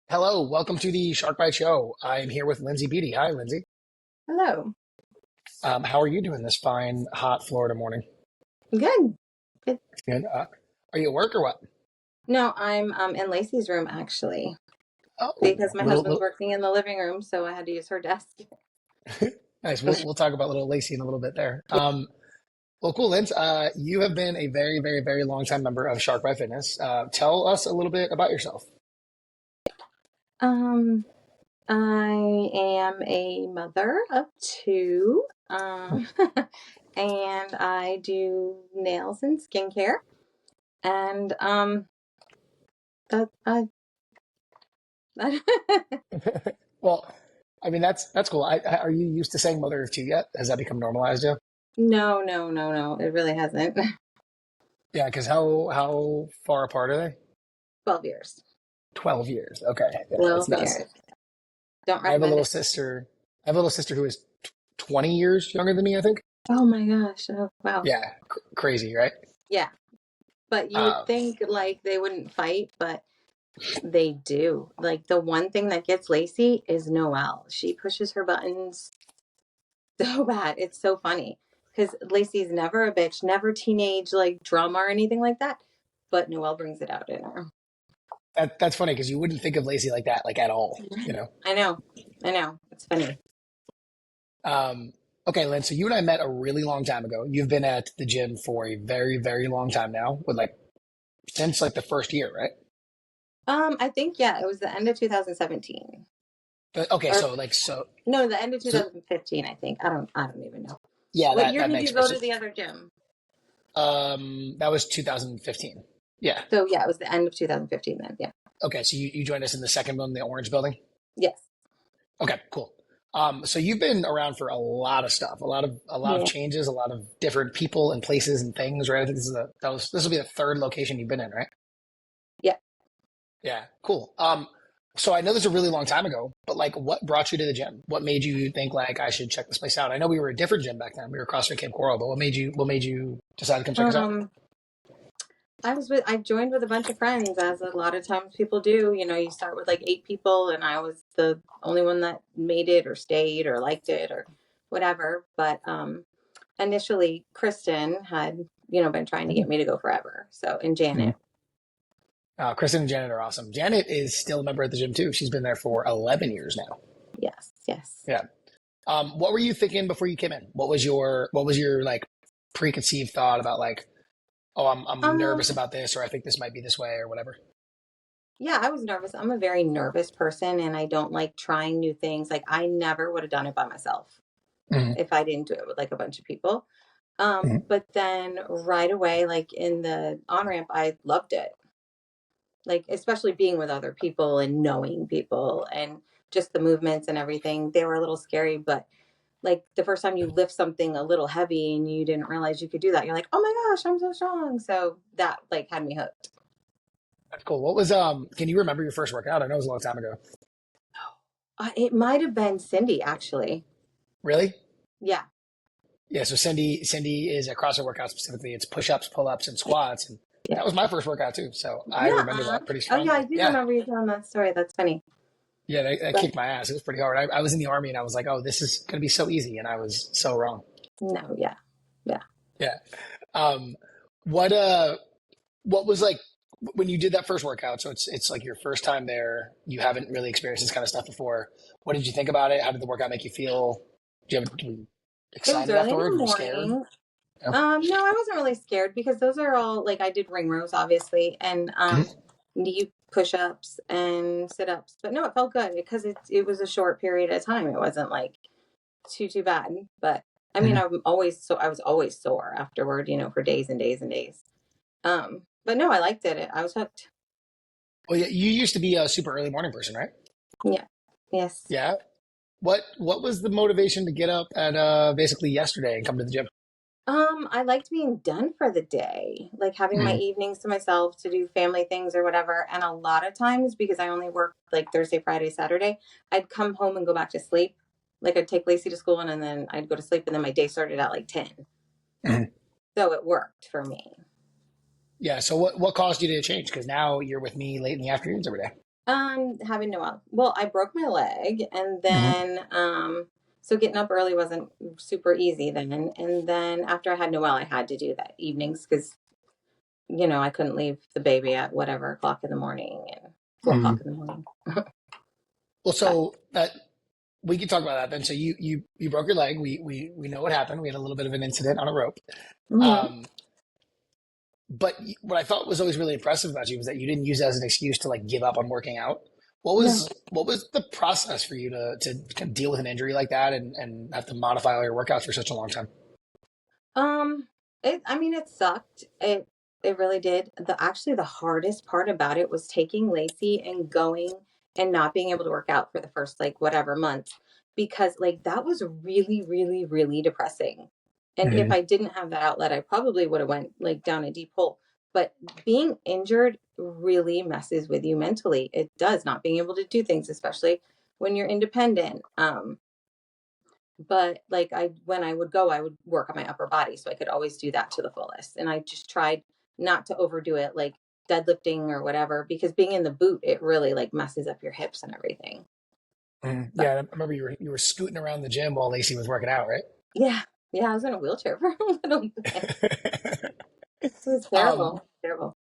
Hello, welcome to the Shark Bite Show. I am here with Lindsey Beatty. Hi, Lindsey. Hello. How are you doing this fine, hot Florida morning? Good. Good. Good. Are you at work or what? No, I'm in Lacey's room actually because Oh, my husband's working in the living room, so I had to use her desk. nice. We'll talk about little Lacey in a little bit there. Yeah. Well, cool, Linz. You have been a very, very, very long time member of Shark Bite Fitness. Tell us a little bit about yourself. Um, I am a mother of two, and I do nails and skincare, and that I. Well, I mean that's cool. Are you used to saying mother of two yet? Has that become normalized yet? No, no, no, no. It really hasn't. Yeah, because how far apart are they? 12 years. 12 years. Okay, yeah, it's 12 nuts. years. Don't I have a recommend little it. sister. I have a little sister who is 20 years younger than me, I think. Oh my gosh. Oh, wow. Yeah, crazy, right? Yeah. But you would Uh, think like they wouldn't fight, but they do. Like the one thing that gets Lacey is Noelle. She pushes her buttons so bad. It's so funny because Lacey's never a bitch, never teenage like drama or anything like that. But Noelle brings it out in her. that's funny because you wouldn't think of Lacey like that, like at all, you know? I know. I know. It's funny. Um, okay, Lynn, so you and I met a really long time ago. You've been at the gym for a very, very long time now, with like since like the first year, right? I think yeah, it was the end of 2017. But okay, Or no, the end of so 2015, I think. I don't even know. yeah, What that year that did makes you more go to sense. the other gym? That was 2015. Yeah. So yeah, it was the end of 2015 then. Yeah. Okay, so you joined us in the second one, the orange building. Yes. Okay, cool. So you've been around for a lot of stuff, a lot of Yeah. changes, a lot of different people and places and things, right? I think this will be the third location you've been in, right? Yeah. Yeah, cool. So I know this is a really long time ago, but like, what brought you to the gym? What made you think like I should check this place out? I know we were a different gym back then. We were CrossFit Cape Coral, but what made you decide to come check us out? Um, I joined with a bunch of friends, as a lot of times people do. You know, you start with like 8 people, and I was the only one that made it or stayed or liked it or whatever. But initially, Kristen had, been trying to get me to go forever. So, and Mhm. Janet. Kristen and Janet are awesome. Janet is still a member at the gym too. She's been there for 11 years now. Yes, yes. Yeah. What were you thinking before you came in? What was your like preconceived thought about like, oh, I'm nervous Um, about this, or I think this might be this way, or whatever? yeah, I was nervous. I'm a very nervous person, and I don't like trying new things. Like, I never would have done it by myself Hmm. if I didn't do it with like a bunch of people. Hmm. But then right away, like in the on ramp, I loved it. Like, especially being with other people and knowing people and just the movements and everything. They were a little scary, but like the first time you lift something a little heavy and you didn't realize you could do that, you're like, oh my gosh, I'm so strong. So that like had me hooked. That's cool. Can you remember your first workout? I know it was a long time ago. It might have been Cindy, actually. Really? Yeah. Yeah. So Cindy is a CrossFit workout specifically. It's push-ups, pull-ups, and squats, and Yeah. that was my first workout too. So I remember Yeah. that pretty Oh, yeah. I strongly. do Yeah. remember you telling that story. That's funny. Yeah, that But kicked my ass. It was pretty hard. I was in the army and I was like, oh, this is gonna be so easy, and I was so wrong. no, yeah. Yeah. Yeah. Um, what uh, what was like when you did that first workout? So it's like your first time there. You haven't really experienced this kind of stuff before. What did you think about it? How did the workout make you feel? Were you It was excited early in the afterward? Were you scared? morning. Yeah. No, I wasn't really scared because those are all like I did ring rows, obviously, and Mhm. knee push-ups and sit-ups. But no, it felt good because it was a short period of time. It wasn't like too bad. But I mean, Mhm. I was always sore afterward, for days and days and days. But no, I liked it. I was hooked. Well, yeah, you used to be a super early morning person, right? Yeah. Yes. Yeah. What was the motivation to get up at basically yesterday and come to the gym? I liked being done for the day, like having my Mhm. evenings to myself to do family things or whatever. And a lot of times, because I only work like Thursday, Friday, Saturday, I'd come home and go back to sleep. Like I'd take Lacey to school and then I'd go to sleep and then my day started at like 10. Mhm. So it worked for me. Yeah. So what caused you to change? Because now you're with me late in the afternoons every day. Having Noel. Well, I broke my leg, and Hmm. then so getting up early wasn't super easy then. And then after I had Noel, I had to do that evenings because I couldn't leave the baby at whatever o'clock in the morning and 4 o'clock Hmm. in the morning. Well, But so that we can talk about that then. So you broke your leg. We know what happened. We had a little bit of an incident on a rope. mhm. Um, but what I thought was always really impressive about you was that you didn't use it as an excuse to like give up on working out. No. What was the process for you to kind of deal with an injury like that and have to modify all your workouts for such a long time? Um, I mean, it sucked. It really did. The hardest part about it was taking Lacey and going and not being able to work out for the first like whatever month because like that was really, really, really depressing. And if Hmm. I didn't have that outlet, I probably would have went like down a deep hole. But being injured really messes with you mentally. It does, not being able to do things, especially when you're independent. But like when I would go, I would work on my upper body so I could always do that to the fullest. And I just tried not to overdo it, like deadlifting or whatever, because being in the boot, it really like messes up your hips and everything. Hmm. But Yeah, I remember you were scooting around the gym while Lacey was working out, right? yeah, yeah, I was in a wheelchair for a little bit. It was um, terrible, terrible.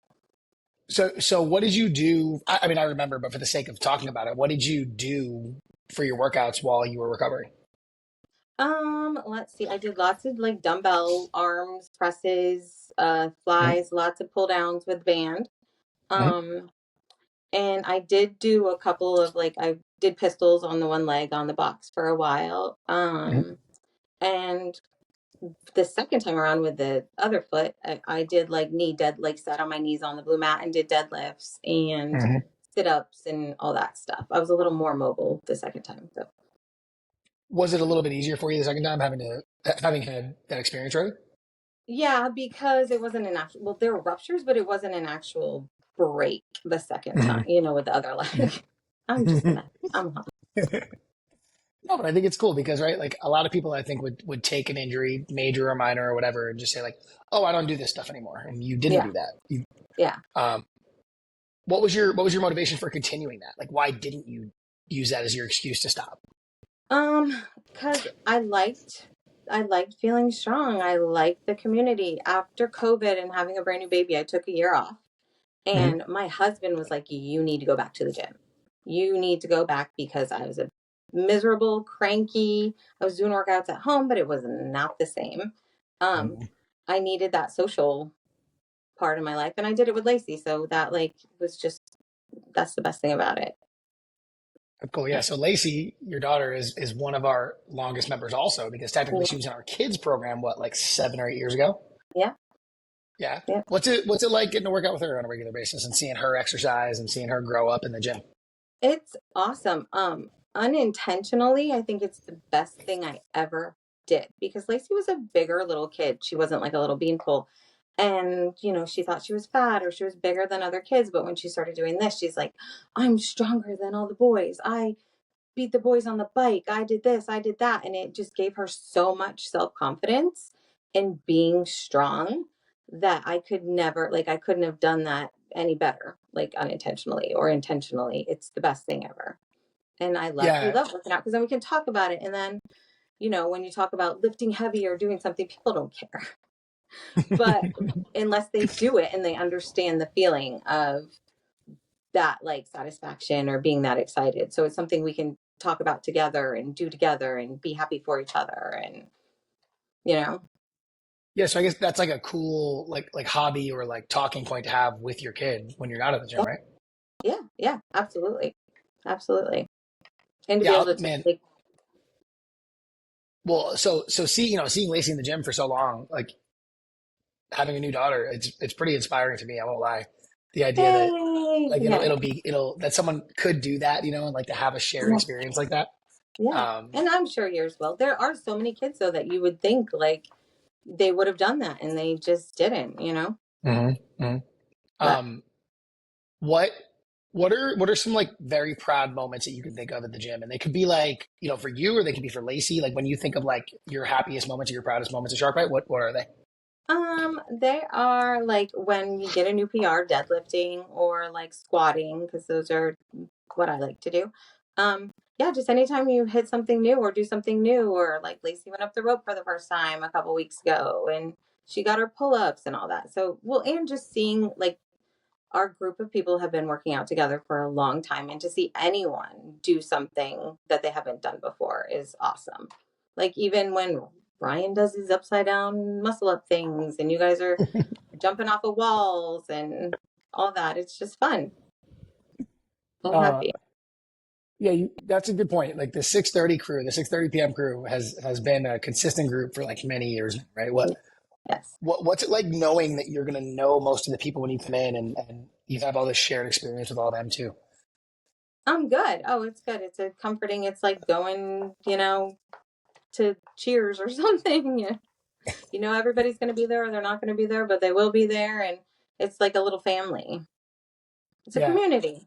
so what did you do? I mean, I remember, but for the sake of talking about it, what did you do for your workouts while you were recovering? Let's see. I did lots of like dumbbell arms, presses, Hmm. flies, lots of pull downs with band. Hmm. Um, And I did do a couple of like I did pistols on the one leg on the box for a while. Hmm. And the second time around with the other foot, I did like knee dead, like sat on my knees on the blue mat and did deadlifts and Hmm. sit ups and all that stuff. I was a little more mobile the second time. So Was it a little bit easier for you the second time having had that experience already? yeah, because it wasn't an actual, well, there were ruptures, but it wasn't an actual break the second time, Hmm. with the other leg. I'm just a Hmm. mess. I'm hot. No, but I think it's cool because, right, like a lot of people I think would take an injury, major or minor or whatever, and just say like, "Oh, I don't do this stuff anymore," and you didn't Yeah. do that. Yeah. Um, what was your motivation for continuing that? Like, why didn't you use that as your excuse to stop? Because I liked feeling strong. I liked the community. After COVID and having a brand new baby, I took a year off. Hmm. And my husband was like, you need to go back to the gym. You need to go back because I was a miserable, cranky. I was doing workouts at home, but it was not the same. Um, Hmm. I needed that social part of my life, and I did it with Lacey. So that like was just that's the best thing about it. Cool. Yeah. So Lacey, your daughter, is one of our longest members also because technically she Yeah. was in our kids program, what, like 7 or 8 years ago? Yeah. Yeah. Yeah. What's it like getting to work out with her on a regular basis and seeing her exercise and seeing her grow up in the gym? It's awesome. Unintentionally, I think it's the best thing I ever did because Lacey was a bigger little kid. She wasn't like a little beanpole. And, she thought she was fat or she was bigger than other kids. But when she started doing this, she's like, I'm stronger than all the boys. I beat the boys on the bike. I did this, I did that. And it just gave her so much self confidence in being strong that I could never, like, I couldn't have done that any better, like unintentionally or intentionally. It's the best thing ever. And we Yeah. love working out because then we can talk about it. And then, when you talk about lifting heavy or doing something, people don't care. But unless they do it and they understand the feeling of that like satisfaction or being that excited. So it's something we can talk about together and do together and be happy for each other and you know. Yeah, so I guess that's like a cool like hobby or like talking point to have with your kid when you're not at the gym, Yeah, right? yeah, yeah, absolutely. Absolutely. And to be Yeah, able to man. like Well, so seeing Lacey in the gym for so long, like having a new daughter, it's pretty inspiring to me. I won't lie. The idea that hey, like yeah, it'll that someone could do that, and like to have a shared yeah, experience like that. yeah. Um, And I'm sure yours will. There are so many kids though that you would think like they would have done that and they just didn't. mhm, mhm. But Um, what what are some like very proud moments that you can think of at the gym? And they could be like, for you or they could be for Lacey. Like when you think of like your happiest moments or your proudest moments of Shark Bite, what are they? they are like when you get a new PR deadlifting or like squatting because those are what I like to do. Yeah, just anytime you hit something new or do something new, or like Lacey went up the rope for the first time a couple weeks ago and she got her pull-ups and all that. So, well, and just seeing like our group of people have been working out together for a long time, and to see anyone do something that they haven't done before is awesome. Like even when Ryan does these upside down muscle up things and you guys are jumping off of walls and all that, it's just fun. I'm Uh, happy. yeah, that's a good point. Like the 6:30 crew, the 6:30 p.m. crew has been a consistent group for like many years, right? Yes. What's it like knowing that you're going to know most of the people when you come in and you have all this shared experience with all them too? I'm good. Oh, it's good. It's a comforting. It's like going, to Cheers or something. Everybody's going to be there or they're not going to be there, but they will be there. And it's like a little family. It's a Yeah. community.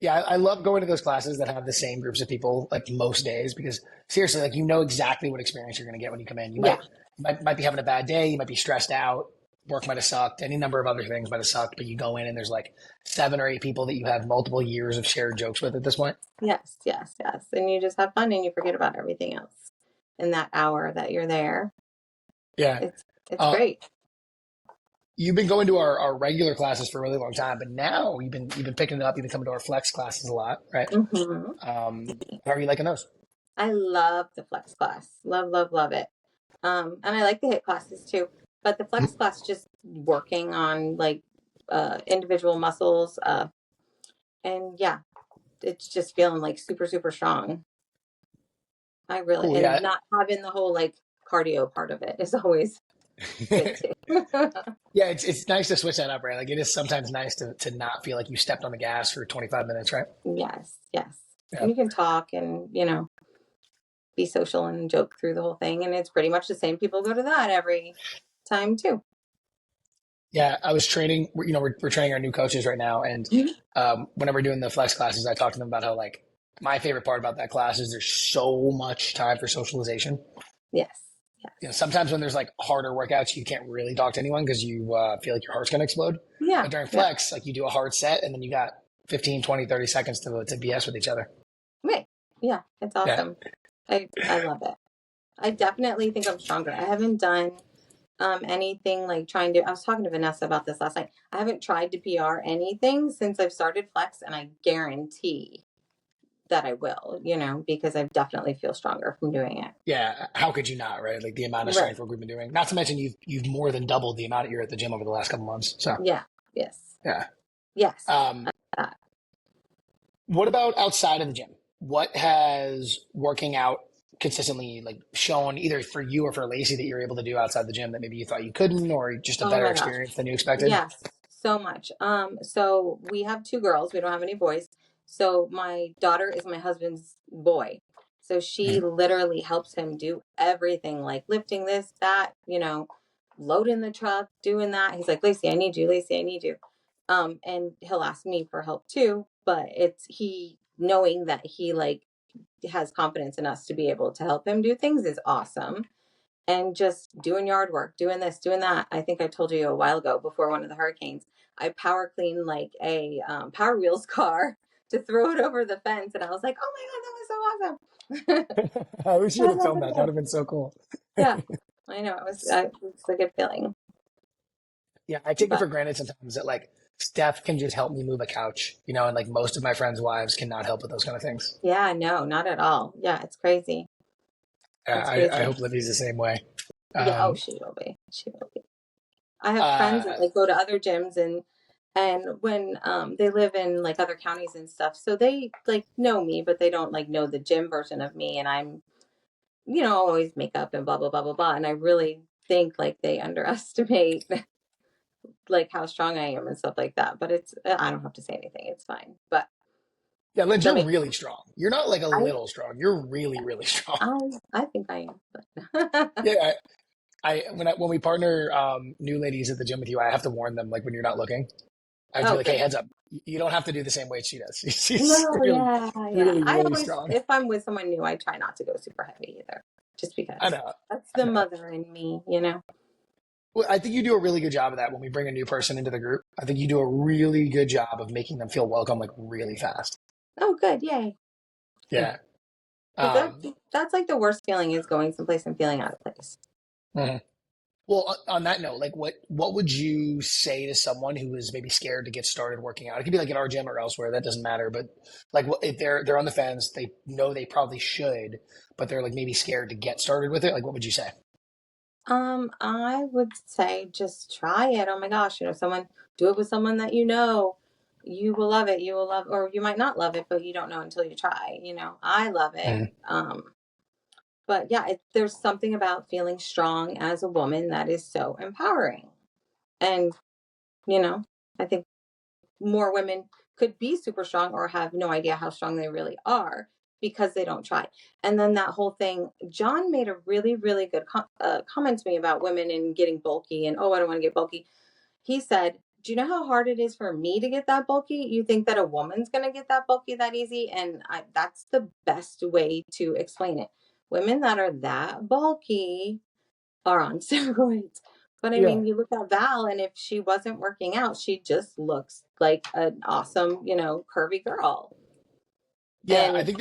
Yeah, I love going to those classes that have the same groups of people like most days because seriously, like you know exactly what experience you're going to get when you come in. You Yeah. might be having a bad day, you might be stressed out, work might have sucked, any number of other things might have sucked, but you go in and there's like 7 or 8 people that you have multiple years of shared jokes with at this point. Yes, yes, yes. And you just have fun and you forget about everything else in that hour that you're there. Yeah. It's Uh, great. you've been going to our regular classes for a really long time, but now you've been picking it up. You've been coming to our flex classes a lot, right? Hmm. How are you liking those? I love the flex class. Love, love, love it. And I like the hit classes too. But the flex class, just working on like individual muscles. And yeah, it's just feeling like super, super strong. I really, Cool. and Yeah. not having the whole like cardio part of it is always good too. Yeah, it's nice to switch that up, right? Like it is sometimes nice to not feel like you stepped on the gas for 25 minutes, right? Yes, yes. Yeah. And you can talk and, be social and joke through the whole thing. And it's pretty much the same people go to that every time too. Yeah, I was training, we're training our new coaches right now. And Mhm. whenever we're doing the flex classes, I talk to them about how, like, my favorite part about that class is there's so much time for socialization. Yes, yes. Sometimes when there's like harder workouts, you can't really talk to anyone because you feel like your heart's going to explode. Yeah, But during yeah. flex, like you do a hard set and then you got 15, 20, 30 seconds to BS with each other. Right. Yeah, it's Yeah. awesome. I love it. I definitely think I'm stronger. I haven't done anything like trying to. I was talking to Vanessa about this last night. I haven't tried to PR anything since I've started flex, and I guarantee that I will, because I definitely feel stronger from doing it. Yeah. How could you not, right? Like the amount of Right. strength work we've been doing. Not to mention you've more than doubled the amount that you're at the gym over the last couple months. So Yeah. Yes. yeah. Yes. Um, Uh, what about outside of the gym? What has working out consistently like shown either for you or for Lacey that you're able to do outside the gym that maybe you thought you couldn't, or just a oh better my gosh. experience than you expected? Yes, so much. So we have two girls. We don't have any boys. So my daughter is my husband's boy. So she Mhm. literally helps him do everything, like lifting this, that, loading the truck, doing that. He's like, Lacey, I need you. Lacey, I need you. And he'll ask me for help too, but it's he knowing that he like has confidence in us to be able to help him do things is awesome. And just doing yard work, doing this, doing that. I think I told you a while ago before one of the hurricanes, I power cleaned like a Power Wheels car to throw it over the fence. And I was like, oh my God, that was so awesome. I wish you I would have love filmed it. that. That would have been so cool. Yeah, I know. It's a good feeling. Yeah, I take it But for granted sometimes that like Steph can just help me move a couch, and like most of my friends' wives cannot help with those kind of things. yeah, no, not at all. Yeah, it's crazy. It's I crazy. hope Livy's the same way. Yeah, oh, Um, she will be. She will be. I have friends uh, that like go to other gyms, and when they live in like other counties and stuff, so they like know me, but they don't like know the gym version of me, and I'm always makeup and blah blah blah blah blah, and I really think like they underestimate like how strong I am and stuff like that. But it's I don't have to say anything, it's fine. But yeah, Linz, the you're make really strong. You're not like a I little strong. You're really, really strong. I think I am, but Yeah, when we partner new ladies at the gym with you, I have to warn them like when you're not looking. I have to be oh like, hey, good. heads up, you don't have to do the same weight she does. She's No, really, yeah, yeah. really, I really always, strong. if I'm with someone new, I try not to go super heavy either, just I because know, that's I the know. mother in me. Well, I think you do a really good job of that when we bring a new person into the group. I think you do a really good job of making them feel welcome, like really fast. Oh, good. Yay. Yeah. Because Um, that's like the worst feeling is going someplace and feeling out of place. mhm. Well, on that note, like what would you say to someone who is maybe scared to get started working out? It could be like in our gym or elsewhere. That doesn't matter. But like, if they're on the fence, they know they probably should, but they're like maybe scared to get started with it. Like, what would you say? I would say just try it. Oh my gosh, someone do it with someone that you will love it. You will love, or you might not love it, but you don't know until you try. I love it. Mhm. But yeah, there's something about feeling strong as a woman that is so empowering. And, you know, I think more women could be super strong or have no idea how strong they really are because they don't try. And then that whole thing, John made a really, really good comment to me about women and getting bulky and, oh, I don't want to get bulky. He said, do you know how hard it is for me to get that bulky? You think that a woman's going to get that bulky that easy? And that's the best way to explain it. Women that are that bulky are on steroids. But I Yeah. mean, you look at Val, and if she wasn't working out, she just looks like an awesome, curvy girl. Yeah, I And think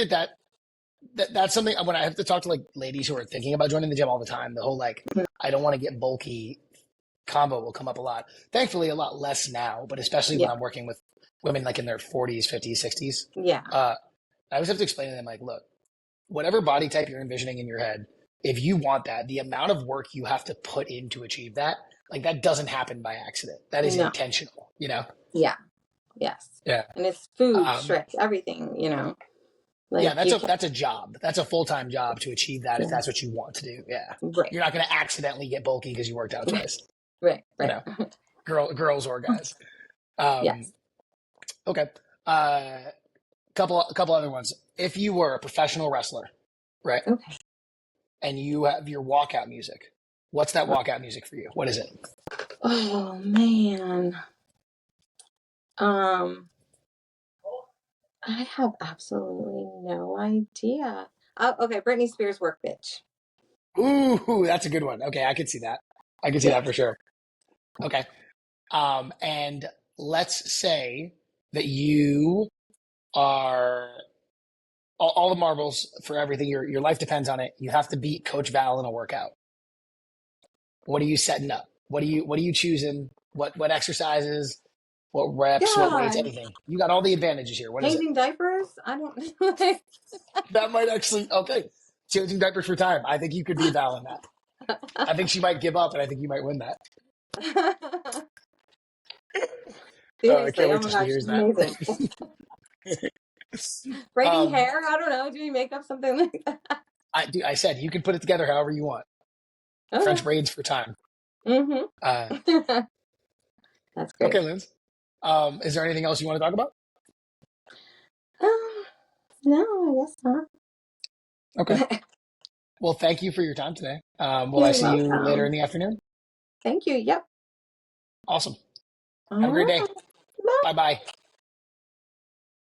that's something when I have to talk to like ladies who are thinking about joining the gym all the time. The whole like I don't want to get bulky combo will come up a lot. Thankfully, a lot less now, but especially when yeah, I'm working with women like in their 40s, 50s, 60s. yeah, Uh, I always have to explain to them like, look, whatever body type you're envisioning in your head, if you want that, the amount of work you have to put in to achieve that, like that doesn't happen by accident. That is no, intentional, you know? yeah, yes. Yeah. And it's food, Um, strict, everything. yeah, Like you can't, that's a job. That's a full-time job to achieve that if yeah, that's what you want to do. Yeah. right, You're not going to accidentally get bulky because you worked out twice, right, you right. know, girls or guys. Um, Yes. okay. Uh, couple other ones. If you were a professional wrestler, right, Okay. and you have your walkout music, what's that walkout music for you? What is it? Oh man. Um, I have absolutely no idea. Oh, okay, Britney Spears work bitch. Ooh, that's a good one. Okay, I could see that. I could see that Yes. for sure. Okay. And let's say that you are all the marbles for everything. Your life depends on it. You have to beat Coach Val in a workout. What are you setting up? What are you choosing? What exercises? What reps? What weights? God. Anything? You got all the advantages here. What is it? Changing diapers? I don't like That might actually okay. Changing diapers for time. I think you could be Val in that. I think she might give up, and I think you might win that. I can't Seriously, oh wait my till she gosh, hears she's that. amazing. Braiding um, hair? I don't know. Do you make up something like that? I said you can put it together however you want. French Okay. braids for time. Mm-hmm. Uh, That's okay, great. Linz. Is there anything else you want to talk about? Um, no, I guess not. Okay. Well, thank you for your time today. Will I You're see you later in welcome. the afternoon? Thank you. Yep. Awesome. All Have a great day. right. Bye. Bye bye.